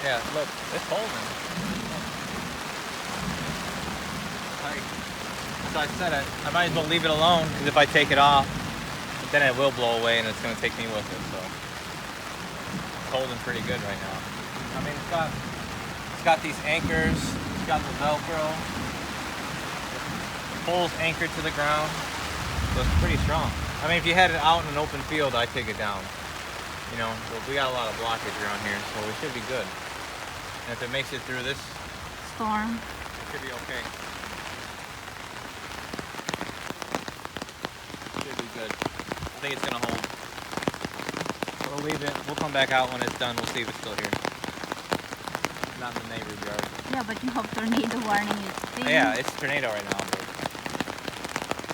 Yeah, look, it's holding. Like, so I said I might as well leave it alone, because if I take it off, then it will blow away and it's going to take me with it. So it's holding pretty good right now. I mean, it's got these anchors, it's got the Velcro, the pole's anchored to the ground, so it's pretty strong. I mean, if you had it out in an open field, I'd take it down. You know, but we got a lot of blockage around here, so we should be good. And if it makes it through this storm, it should be okay. Should be good. I think it's gonna hold. We'll leave it. We'll come back out when it's done. We'll see if it's still here. Not in the neighbor's yard. yeah, but you have tornado warning is still. Yeah, it's tornado right now, but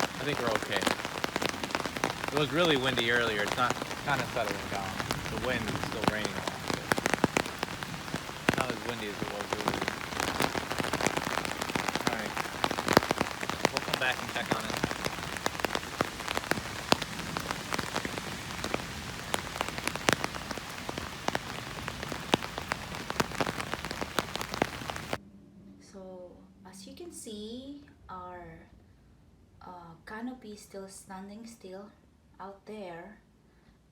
I think we're okay. It was really windy earlier. It's not kind of settling down. The wind is still raining a lot, but not as windy as it was earlier. All right, we'll come back and check on it. So as you can see, our canopy is still standing still out there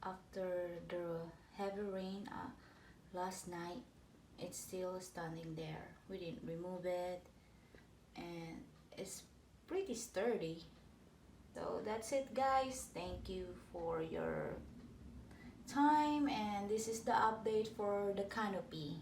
after the heavy rain last night. It's still standing there. We didn't remove it, and it's pretty sturdy. So that's it, guys. Thank you for your time, and this is the update for the canopy.